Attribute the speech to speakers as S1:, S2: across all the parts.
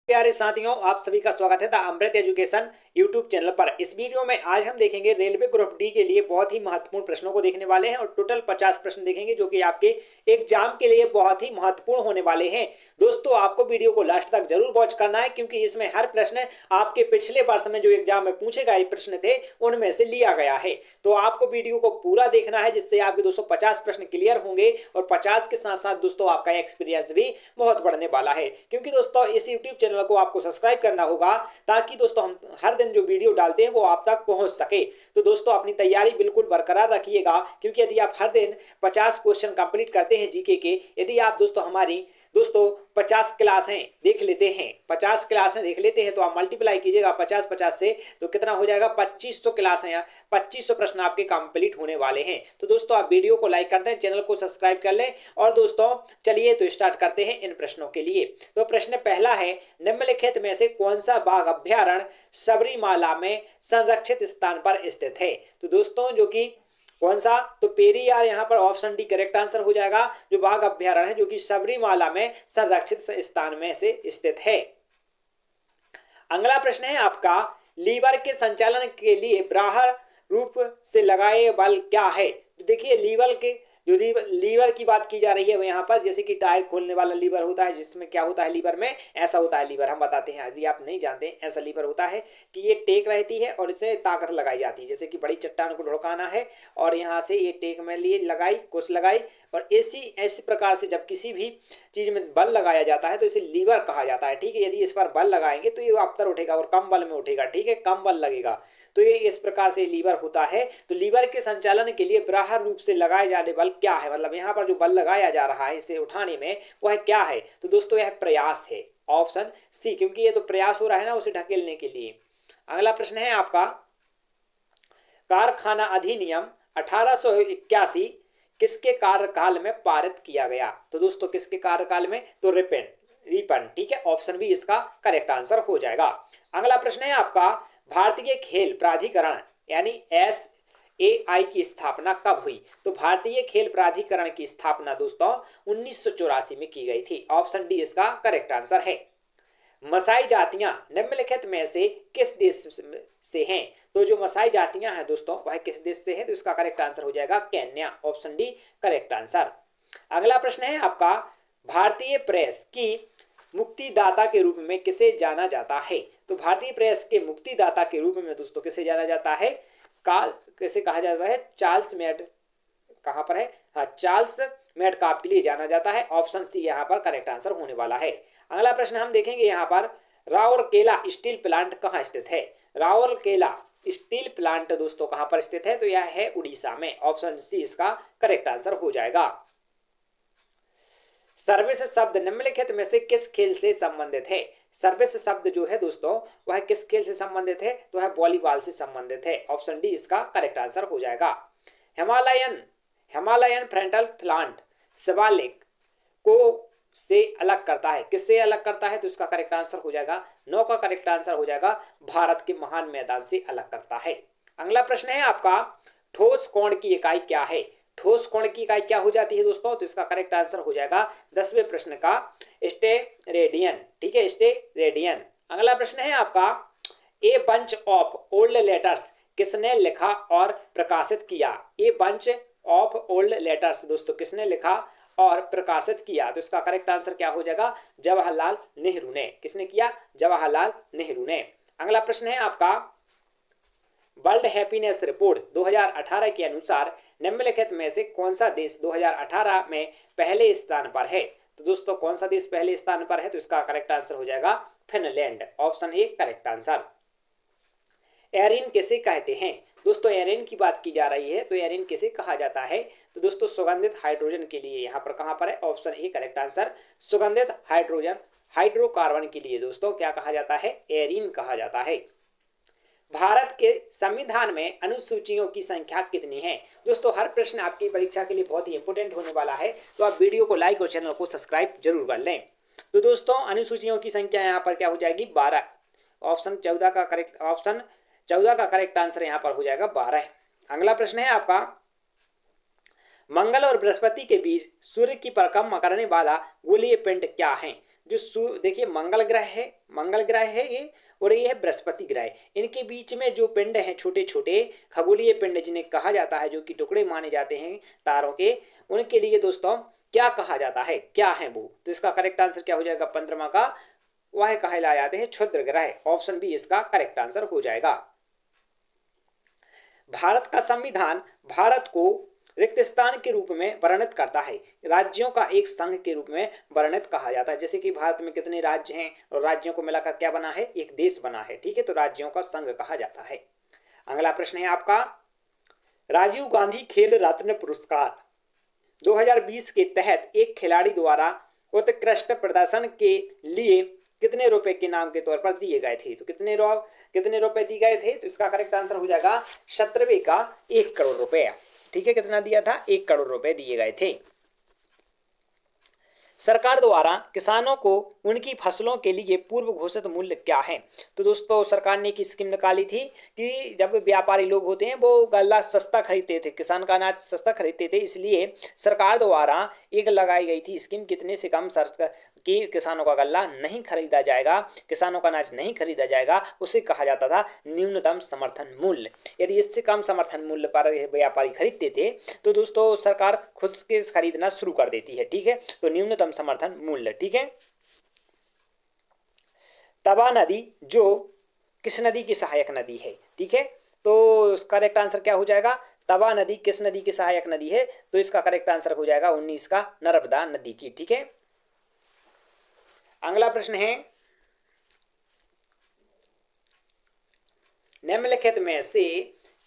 S1: प्यारे साथियों, आप सभी का स्वागत है the Amrit education YouTube channel पर। इस वीडियो में आज हम देखेंगे रेलवे ग्रुप डी के लिए बहुत ही महत्वपूर्ण प्रश्नों को देखने वाले हैं और टोटल 50 प्रश्न देखेंगे जो कि आपके एग्जाम के लिए बहुत ही महत्वपूर्ण होने वाले हैं। दोस्तों, आपको वीडियो को लास्ट तक जरूर वॉच करना है क्योंकि इसमें हर प्रश्न आपके पिछले वर्ष में जो एग्जाम में पूछे गए प्रश्न थे उनमें से लिया गया है। तो आपको वीडियो को पूरा देखना है जिससे आपके 250 प्रश्न क्लियर होंगे और 50 के साथ साथ दोस्तों आपका एक्सपीरियंस भी बहुत बढ़ने वाला है। क्योंकि दोस्तों इस यूट्यूब चैनल को आपको सब्सक्राइब करना होगा ताकि दोस्तों हम हर दिन जो वीडियो डालते हैं वो आप तक पहुंच सके। तो दोस्तों अपनी तैयारी बिल्कुल बरकरार रखिएगा क्योंकि यदि आप हर दिन 50 क्वेश्चन कंप्लीट करते हैं जीके के, यदि आप दोस्तों हमारी 50 क्लासें देख लेते हैं 50 क्लासें देख लेते हैं तो आप मल्टीप्लाई कीजिएगा 50 से तो कितना हो जाएगा 2500 क्लासें 2500 प्रश्न आपके कंप्लीट होने वाले हैं। तो दोस्तों आप वीडियो को लाइक कर दें, चैनल को सब्सक्राइब कर लें और दोस्तों चलिए तो स्टार्ट करते हैं इन प्रश्नों के लिए। तो प्रश्न पहला है, निम्नलिखित में से कौन सा बाघ अभ्यारण्य सबरीमाला में संरक्षित स्थान पर स्थित है? तो दोस्तों जो कि कौन सा, तो पेरियार यहाँ पर ऑप्शन डी करेक्ट आंसर हो जाएगा। जो बाघ अभ्यारण्य है जो कि सबरीमाला में संरक्षित स्थान में से स्थित है। अगला प्रश्न है आपका, लीवर के संचालन के लिए बाह्य रूप से लगाए बल क्या है? तो देखिए लीवर के जो लीवर की बात की जा रही है यहाँ पर, जैसे कि टायर खोलने वाला लीवर होता है जिसमें क्या होता है लीवर में, ऐसा होता है लीवर, हम बताते हैं यदि आप नहीं जानते। ऐसा लीवर होता है कि ये टेक रहती है और इसे ताकत लगाई जाती है, जैसे कि बड़ी चट्टान को ढुड़काना है और यहाँ से ये टेक में लिए लगाई कुछ लगाई और ऐसी प्रकार से जब किसी भी चीज में बल लगाया जाता है तो इसे लीवर कहा जाता है। ठीक है, यदि इस पर बल लगाएंगे तो ये अबतर उठेगा और कम बल में उठेगा। ठीक है, कम बल लगेगा तो ये इस प्रकार से लीवर होता है। तो लीवर के संचालन के लिए बाह्य रूप से लगाए जाने बल क्या है, मतलब यहाँ पर जो बल लगाया जा रहा है इसे उठाने में वह क्या है? तो दोस्तों यह प्रयास है, ऑप्शन सी, क्योंकि ये तो प्रयास हो रहा है ना उसे ढकेलने के लिए। अगला प्रश्न है आपका, कारखाना अधिनियम 1881 किसके कार्यकाल में पारित किया गया? तो दोस्तों किसके कार्यकाल में? तो रिपन। ठीक है, ऑप्शन बी इसका करेक्ट आंसर हो जाएगा। अगला प्रश्न है आपका, भारतीय खेल प्राधिकरण यानी SAI की स्थापना कब हुई? तो भारतीय खेल प्राधिकरण की स्थापना दोस्तों 1984 में की गई थी। ऑप्शन डी इसका करेक्ट आंसर है। मसाई जातियां निम्नलिखित में से किस देश से हैं? तो जो मसाई जातियां हैं दोस्तों वह किस देश से हैं? तो इसका करेक्ट आंसर हो जाएगा Kenya. Option D correct answer. अगला प्रश्न है आपका, भारतीय प्रेस की मुक्तिदाता के रूप में किसे जाना जाता है? तो भारतीय प्रेस के मुक्तिदाता के रूप में दोस्तों किसे जाना जाता है? कैसे कहा जाता है? चार्ल्स मेड, कहां पर है? हाँ, चार्ल्स मेडकाफ के लिए जाना जाता है। ऑप्शन सी यहाँ पर करेक्ट आंसर होने वाला है। अगला प्रश्न हम देखेंगे यहाँ पर, राउरकेला स्टील प्लांट कहाँ स्थित है? राउरकेला स्टील प्लांट दोस्तों कहां पर स्थित है? तो यह है उड़ीसा में। ऑप्शन सी इसका करेक्ट आंसर हो जाएगा। सर्विस शब्द निम्नलिखित में से किस खेल से संबंधित है? सर्विस शब्द जो है दोस्तों वह किस खेल से संबंधित है? तो वह वॉलीबॉल से संबंधित है। ऑप्शन डी इसका करेक्ट आंसर हो जाएगा। हिमालयन फ्रंटल प्लांट शिवालिक को से अलग करता है, किससे अलग करता है? तो इसका करेक्ट आंसर हो जाएगा 9 का करेक्ट आंसर हो जाएगा, भारत के महान मैदान से अलग करता है। अगला प्रश्न है आपका, ठोस कोण की इकाई क्या है? ठोस कोण की इकाई क्या हो जाती है दोस्तों? तो इसका करेक्ट आंसर हो जाएगा 10वें प्रश्न का स्टेरेडियन। ठीक है, स्टेरेडियन। अगला प्रश्न है आपका, a bunch of old letters किसने लिखा और प्रकाशित किया? A bunch of old letters दोस्तों किसने लिखा और प्रकाशित किया? तो इसका करेक्ट आंसर क्या हो जाएगा? जवाहरलाल नेहरू ने। किसने किया? जवाहरलाल नेहरू ने। अगला प्रश्न है आपका, वर्ल्ड हैप्पीनेस रिपोर्ट 2018 के अनुसार निम्नलिखित में से कौन सा देश 2018 में पहले स्थान पर है? तो दोस्तों कौन सा देश पहले स्थान पर है? तो इसका करेक्ट आंसर हो जाएगा Finland. Option A correct answer. एरिन किसे कहते हैं? दोस्तों एरिन की बात की जा रही है तो एरिन किसे कहा जाता है? तो दोस्तों सुगंधित हाइड्रोजन के लिए यहाँ पर कहां पर है? Option A correct answer. सुगंधित हाइड्रोजन हाइड्रोकार्बन के लिए दोस्तों क्या कहा जाता है? एरिन कहा जाता है। भारत के संविधान में अनुसूचियों की संख्या कितनी है? दोस्तों हर प्रश्न आपकी परीक्षा के लिए बहुत ही इंपोर्टेंट होने वाला है तो आप वीडियो को लाइक और चैनल को सब्सक्राइब जरूर कर लें। तो दोस्तों अनुसूचियों की संख्या यहाँ पर क्या हो जाएगी? 12। ऑप्शन 14 का करेक्ट आंसर यहाँ पर हो जाएगा 12। अगला प्रश्न है आपका, मंगल और बृहस्पति के बीच सूर्य की परिक्रमा करने वाला गोलीय पिंड क्या है? देखिए मंगल ग्रह है ये, और ये है बृहस्पति ग्रह। इनके बीच में जो पिंड हैं छोटे छोटे खगोलीय पिंड जिन्हें कहा जाता है, जो कि टुकड़े माने जाते हैं तारों के, उनके लिए दोस्तों क्या कहा जाता है, क्या है वो? तो इसका करेक्ट आंसर क्या हो जाएगा? 15वां का वह कहलाए जाते हैं क्षुद्र ग्रह। ऑप्शन बी इसका करेक्ट आंसर हो जाएगा। भारत का संविधान भारत को रिक्त स्थान के रूप में वर्णित करता है, राज्यों का एक संघ के रूप में वर्णित कहा जाता है। जैसे कि भारत में कितने राज्य हैं और राज्यों को मिलाकर क्या बना है? एक देश बना है, ठीक है, तो राज्यों का संघ कहा जाता है। अगला प्रश्न है आपका, राजीव गांधी खेल रत्न पुरस्कार 2020 के तहत एक खिलाड़ी द्वारा उत्कृष्ट प्रदर्शन के लिए कितने रुपए के नाम के तौर पर दिए गए थे? तो कितने रुपए दिए गए थे? तो इसका करेक्ट आंसर हो जाएगा 17वें का 1 करोड़ रुपए। ठीक है, कितना दिया था? 1 करोड़ रुपए दिए गए थे। सरकार द्वारा किसानों को उनकी फसलों के लिए पूर्व घोषित मूल्य क्या है? तो दोस्तों सरकार ने एक स्कीम निकाली थी कि जब व्यापारी लोग होते हैं वो गल्ला सस्ता खरीदते थे, किसान का अनाज सस्ता खरीदते थे, इसलिए सरकार द्वारा एक लगाई गई थी स्कीम, कितने से कम कि किसानों का गल्ला नहीं खरीदा जाएगा, किसानों का अनाज नहीं खरीदा जाएगा, उसे कहा जाता था न्यूनतम समर्थन मूल्य। यदि इससे कम समर्थन मूल्य पर व्यापारी खरीदते थे तो दोस्तों सरकार खुद से खरीदना शुरू कर देती है। ठीक है, तो न्यूनतम समर्थन मूल्य। ठीक है, तवा नदी जो किस नदी की सहायक नदी है? ठीक है, तो इसका करेक्ट आंसर क्या हो जाएगा? तवा नदी किस नदी की सहायक नदी है? तो इसका करेक्ट आंसर हो जाएगा 19 का नर्मदा नदी की। ठीक है, अगला प्रश्न है, निम्नलिखित में से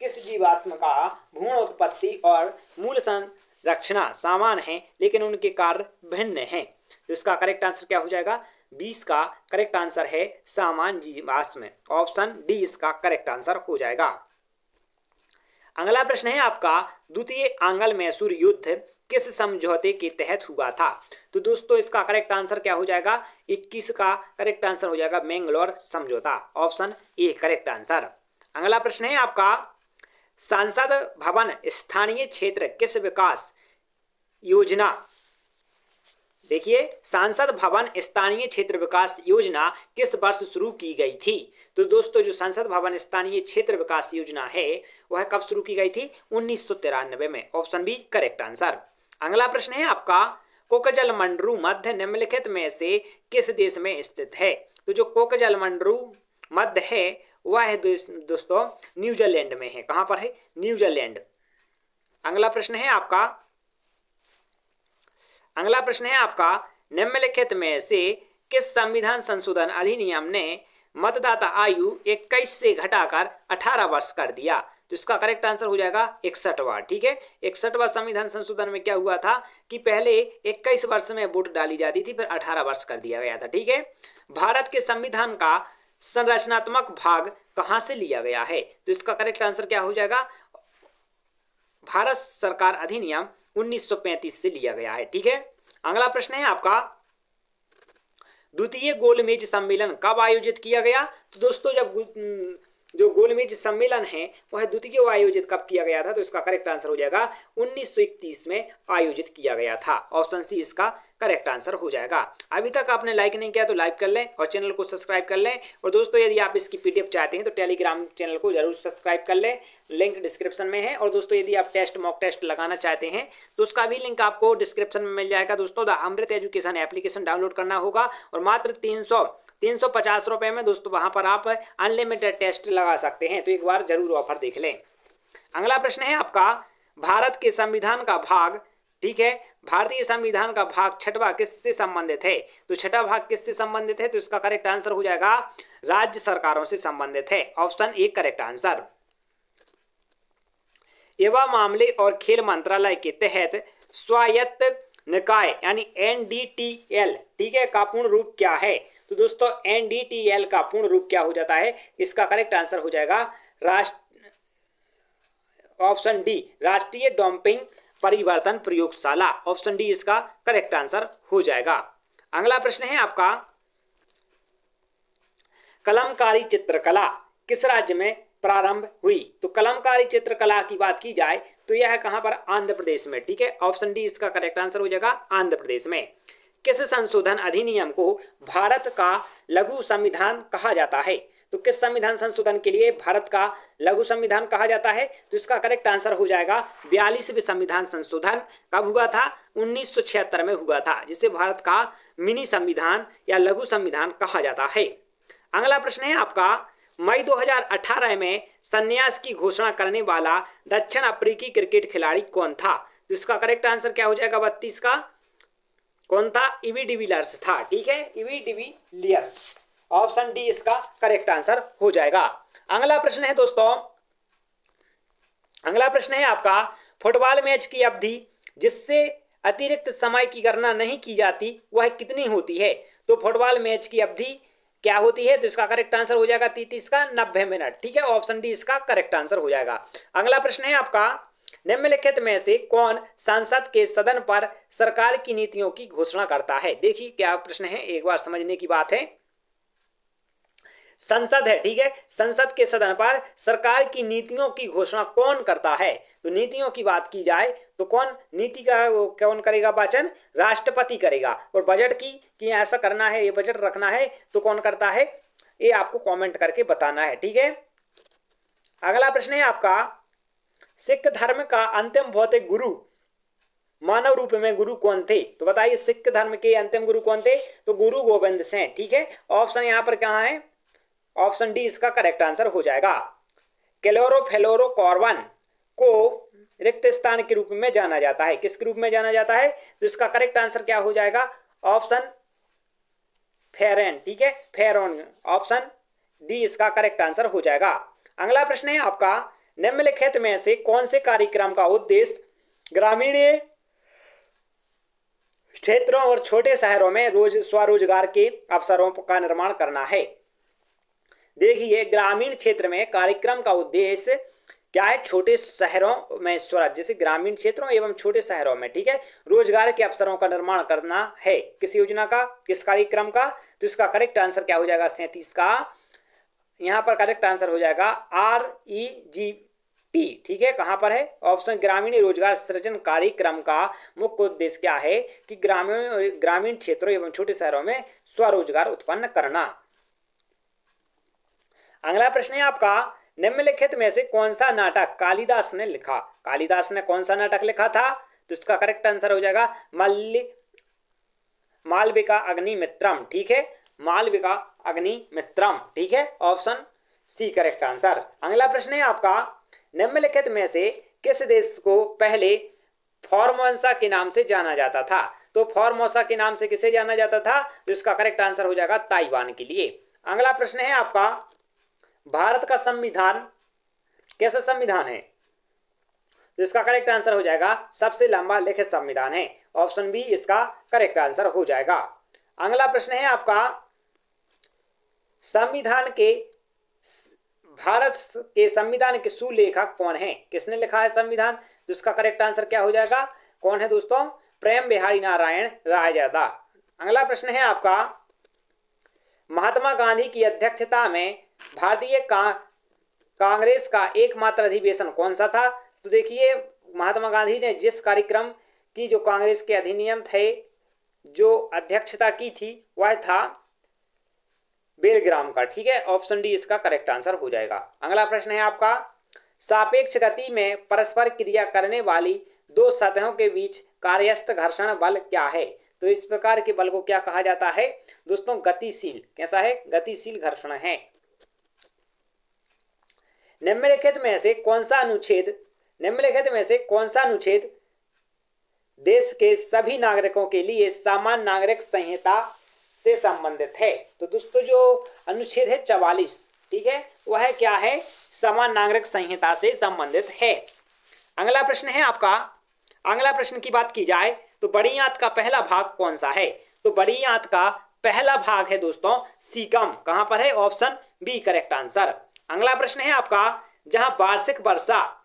S1: किस जीवाश्म का भ्रूण उत्पत्ति और मूल संरचना समान है लेकिन उनके कार्य भिन्न हैं? तो इसका करेक्ट आंसर क्या हो जाएगा? 20 का करेक्ट आंसर है समान जीवाश्म। ऑप्शन डी इसका करेक्ट आंसर हो जाएगा। अगला प्रश्न है आपका, द्वितीय आंग्ल मैसूर युद्ध किस समझौते के तहत हुआ था? तो दोस्तों इसका करेक्ट आंसर क्या हो जाएगा? 21 का करेक्ट आंसर हो जाएगा मैंगलोर समझौता। Option A correct answer. अगला प्रश्न है आपका, संसद भवन स्थानीय क्षेत्र किस विकास योजना, देखिए संसद भवन स्थानीय क्षेत्र विकास योजना किस वर्ष शुरू की गई थी? तो दोस्तों जो संसद भवन स्थानीय क्षेत्र विकास योजना है वह कब शुरू की गई थी? 1993 में। Option B correct answer. अगला प्रश्न है आपका, कोकजल मंडरू मध्य निम्नलिखित में से किस देश में स्थित है? तो जो कोकजल मंडरू मध्य है वह है दोस्तों न्यूजीलैंड में है। कहां पर है? न्यूजीलैंड। अगला प्रश्न है आपका, निम्नलिखित में से किस संविधान संशोधन अधिनियम ने मतदाता आयु 21 से घटाकर 18 वर्ष कर दिया? तो इसका करेक्ट आंसर हो जाएगा 61वां। ठीक है, 61वां संविधान संशोधन में क्या हुआ था कि पहले 21 वर्ष में वोट डाली जाती थी, फिर 18 वर्ष कर दिया गया था। ठीक है, भारत के संविधान का संरचनात्मक भाग कहां से लिया गया है? तो इसका करेक्ट आंसर क्या हो जाएगा? भारत सरकार अधिनियम 1935 से लिया गया है। ठीक है, अगला प्रश्न है आपका, द्वितीय गोलमेज सम्मेलन कब आयोजित किया गया? तो दोस्तों जब जो गोलमेज सम्मेलन है वह द्वितीय आयोजित कब किया गया था? तो इसका करेक्ट आंसर हो जाएगा 1931 में आयोजित किया गया था। ऑप्शन सी इसका करेक्ट आंसर हो जाएगा। अभी तक आपने लाइक नहीं किया तो लाइक कर लें और चैनल को सब्सक्राइब कर लें। और दोस्तों यदि आप इसकी पीडीएफ चाहते हैं तो टेलीग्राम चैनल को जरूर सब्सक्राइब कर लें, लिंक डिस्क्रिप्शन में है। और दोस्तों यदि आप मॉक टेस्ट लगाना चाहते हैं तो उसका भी लिंक आपको डिस्क्रिप्शन में मिल जाएगा। दोस्तों the Amrit education application download करना होगा और मात्र 350 रुपए में दोस्तों वहां पर आप अनलिमिटेड टेस्ट लगा सकते हैं, तो एक बार जरूर ऑफर देख लें। अगला प्रश्न है आपका, भारत के संविधान का भाग, ठीक है, भारतीय संविधान का भाग 6वां किससे संबंधित है? तो 6वां भाग किससे संबंधित है? तो इसका करेक्ट आंसर हो जाएगा राज्य सरकारों से संबंधित है। Option A correct answer. युवा मामले और खेल मंत्रालय के तहत स्वायत्त निकाय यानी एनडीटीएल, ठीक है, का पूर्ण रूप क्या है? तो दोस्तों एनडीटीएल का पूर्ण रूप क्या हो जाता है? इसका करेक्ट आंसर हो जाएगा ऑप्शन डी राष्ट्रीय डोपिंग परिवर्तन प्रयोगशाला। ऑप्शन डी इसका करेक्ट आंसर हो जाएगा। अगला प्रश्न है आपका, कलमकारी चित्रकला किस राज्य में प्रारंभ हुई? तो कलमकारी चित्रकला की बात की जाए तो यह है कहां पर? आंध्र प्रदेश में। ठीक है, ऑप्शन डी इसका करेक्ट आंसर हो जाएगा आंध्र प्रदेश में। किस संशोधन अधिनियम को भारत का लघु संविधान कहा जाता है? तो किस संविधान संशोधन के लिए भारत का लघु संविधान कहा जाता है? तो इसका करेक्ट आंसर हो जाएगा 42वें संविधान संशोधन। कब हुआ था? 1976 में हुआ था, जिसे भारत का मिनी संविधान या लघु संविधान कहा जाता है। अगला प्रश्न है आपका, मई 2018 में संन्यास की घोषणा करने वाला दक्षिण अफ्रीकी क्रिकेट खिलाड़ी कौन था? तो इसका करेक्ट आंसर क्या हो जाएगा 32 का? कौन था? ईवी डिविलियर्स था। ठीक है, ईवी डिविलियर्स। ऑप्शन डी इसका करेक्ट आंसर हो जाएगा। अगला प्रश्न है दोस्तों, अगला प्रश्न है आपका, फुटबॉल मैच की अवधि जिससे अतिरिक्त समय की गणना नहीं की जाती वह कितनी होती है? तो फुटबॉल मैच की अवधि क्या होती है? तो इसका करेक्ट आंसर हो जाएगा 33 का 90 मिनट। ठीक है, ऑप्शन डी इसका करेक्ट आंसर हो जाएगा। अगला प्रश्न है आपका, निम्नलिखित में से कौन संसद के सदन पर सरकार की नीतियों की घोषणा करता है? देखिए क्या प्रश्न है, एक बार समझने की बात है। संसद है, ठीक है, संसद के सदन पर सरकार की नीतियों की घोषणा कौन करता है? तो नीतियों की बात की जाए तो कौन नीति का कौन करेगा वाचन? राष्ट्रपति करेगा। और बजट की कि ऐसा करना है, ये बजट रखना है, तो कौन करता है? ये आपको कमेंट करके बताना है। ठीक है, अगला प्रश्न है आपका, सिख धर्म का अंतिम भौतिक गुरु मानव रूप में गुरु कौन थे? तो बताइए सिख धर्म के अंतिम गुरु कौन थे? तो गुरु गोविंद सिंह। ठीक है, ऑप्शन यहां पर कहां है? ऑप्शन डी इसका करेक्ट आंसर हो जाएगा। क्लोरोफ्लोरोकार्बन को रिक्त स्थान के रूप में जाना जाता है, किस रूप में जाना जाता है? तो इसका करेक्ट आंसर क्या हो जाएगा? ऑप्शन फेरन। ठीक है, फेरन, ऑप्शन डी इसका करेक्ट आंसर हो जाएगा। अगला प्रश्न है आपका, निम्नलिखित में से कौन से कार्यक्रम का उद्देश्य ग्रामीण क्षेत्रों और छोटे शहरों में स्वरोजगार के अवसरों का निर्माण करना है? देखिए, ग्रामीण क्षेत्र में कार्यक्रम का उद्देश्य क्या है? छोटे शहरों में स्वराज, जैसे ग्रामीण क्षेत्रों एवं छोटे शहरों में, ठीक है, रोजगार के अवसरों का निर्माण करना है। किस योजना का, किस कार्यक्रम का? तो इसका करेक्ट आंसर क्या हो जाएगा? 37 का यहां पर करेक्ट आंसर हो जाएगा REGP। ठीक है, कहां पर है? ऑप्शन ग्रामीण रोजगार सृजन कार्यक्रम का मुख्य उद्देश्य क्या है? कि ग्रामीण क्षेत्रों एवं छोटे शहरों में स्वरोजगार उत्पन्न करना। अगला प्रश्न है आपका, निम्नलिखित में से कौन सा नाटक कालिदास ने लिखा? कालिदास ने कौन सा नाटक लिखा था? तो इसका करेक्ट आंसर हो जाएगा मालविका अग्निमित्रम। ठीक है, मालविका अग्निमित्रम। ठीक है, ऑप्शन सी करेक्ट आंसर। अगला प्रश्न है आपका, निम्नलिखित में से किस देश को पहले फॉर्मोसा के नाम से जाना जाता था? तो फॉर्मोसा के नाम से किसे जाना जाता था? तो इसका करेक्ट आंसर हो जाएगा ताइवान के लिए। अगला प्रश्न है आपका, भारत का संविधान कैसा संविधान है? तो इसका करेक्ट आंसर हो जाएगा सबसे लंबा लिखित संविधान है। ऑप्शन बी इसका करेक्ट आंसर हो जाएगा। अगला प्रश्न है आपका, संविधान के भारत के संविधान के सुलेखक कौन है? किसने लिखा है संविधान? तो इसका करेक्ट आंसर क्या हो जाएगा? कौन है दोस्तों? प्रेम बिहारी नारायण रायजादा। अगला प्रश्न है आपका, महात्मा गांधी की अध्यक्षता में भारतीय कांग्रेस का एकमात्र अधिवेशन कौन सा था? तो देखिए, महात्मा गांधी ने जिस कार्यक्रम की जो कांग्रेस के अधिनियम थे जो अध्यक्षता की थी वह था बेलग्राम का। ठीक है, ऑप्शन डी इसका करेक्ट आंसर हो जाएगा। अगला प्रश्न है आपका, सापेक्ष गति में परस्पर क्रिया करने वाली दो सतहों के बीच कार्यस्थ घर्षण बल क्या है? तो इस प्रकार के बल को क्या कहा जाता है दोस्तों? गतिशील। कैसा है? गतिशील घर्षण है। निम्नलिखित में से कौन सा अनुच्छेद देश के सभी नागरिकों के लिए सामान्य नागरिक संहिता से संबंधित है? तो दोस्तों जो अनुच्छेद है 44, ठीक है, वह क्या है? सामान्य नागरिक संहिता से संबंधित है। अगला प्रश्न है आपका, अगला प्रश्न की बात की जाए तो बड़ी आंत का पहला भाग कौन सा है? तो बड़ी आंत का पहला भाग है दोस्तों सीकम। कहां पर है? Option B correct answer. अगला प्रश्न है आपका, जहां वार्षिक वर्षा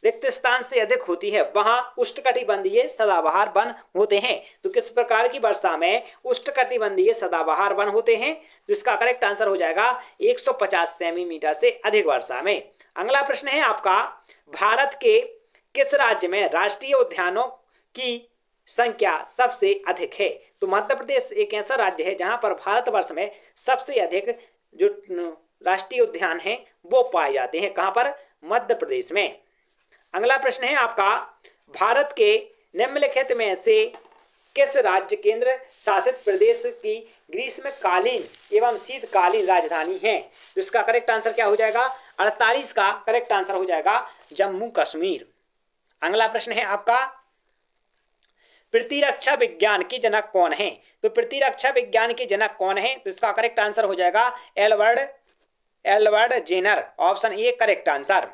S1: रिक्त स्थान से अधिक होती है वहां उष्णकटिबंधीय सदाबहार वन होते हैं। तो किस प्रकार की वर्षा में उष्णकटिबंधीय सदाबहार वन होते हैं? तो इसका करेक्ट आंसर हो जाएगा 150 सेंटीमीटर से अधिक वर्षा में। अगला प्रश्न है आपका, भारत के किस राज्य में राष्ट्रीय उद्यानों की संख्या सबसे अधिक है? तो मध्य प्रदेश एक ऐसा राज्य है जहां पर भारतवर्ष में सबसे अधिक जो राष्ट्रीय उद्यान है वो पाए जाते हैं। कहां पर? मध्य प्रदेश में। अगला प्रश्न है आपका, भारत के निम्नलिखित में से किस राज्य केंद्र शासित प्रदेश की ग्रीष्मकालीन एवं शीतकालीन राजधानी है? तो इसका करेक्ट आंसर क्या हो जाएगा? 48 का करेक्ट आंसर हो जाएगा जम्मू कश्मीर। अगला प्रश्न है आपका, प्रतिरक्षा विज्ञान के जनक कौन है? तो प्रतिरक्षा विज्ञान के जनक कौन है? तो इसका करेक्ट आंसर हो जाएगा Edward Jenner. Option A correct answer.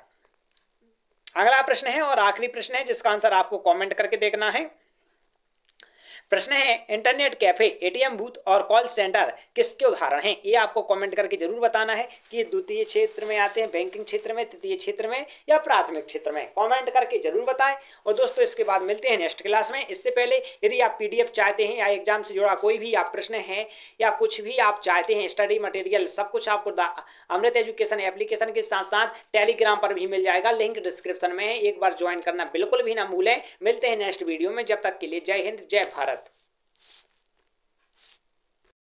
S1: अगला प्रश्न है और आखिरी प्रश्न है जिसका आंसर आपको कमेंट करके देखना है। प्रश्न है, इंटरनेट कैफे, एटीएम बूथ और कॉल सेंटर किसके उदाहरण हैं? ये आपको कमेंट करके जरूर बताना है कि द्वितीय क्षेत्र में आते हैं, बैंकिंग क्षेत्र में, तृतीय क्षेत्र में या प्राथमिक क्षेत्र में। कमेंट करके जरूर बताएं। और दोस्तों इसके बाद मिलते हैं नेक्स्ट क्लास में। इससे पहले यदि आप पीडीएफ चाहते हैं या एग्जाम से जुड़ा कोई भी आप प्रश्न है या कुछ भी आप चाहते हैं, स्टडी मटेरियल सब कुछ आपको अमृत एजुकेशन एप्लीकेशन के साथ साथ टेलीग्राम पर भी मिल जाएगा। लिंक डिस्क्रिप्शन में है, एक बार ज्वाइन करना बिल्कुल भी ना भूलें। मिलते हैं नेक्स्ट वीडियो में, जब तक के लिए जय हिंद, जय भारत।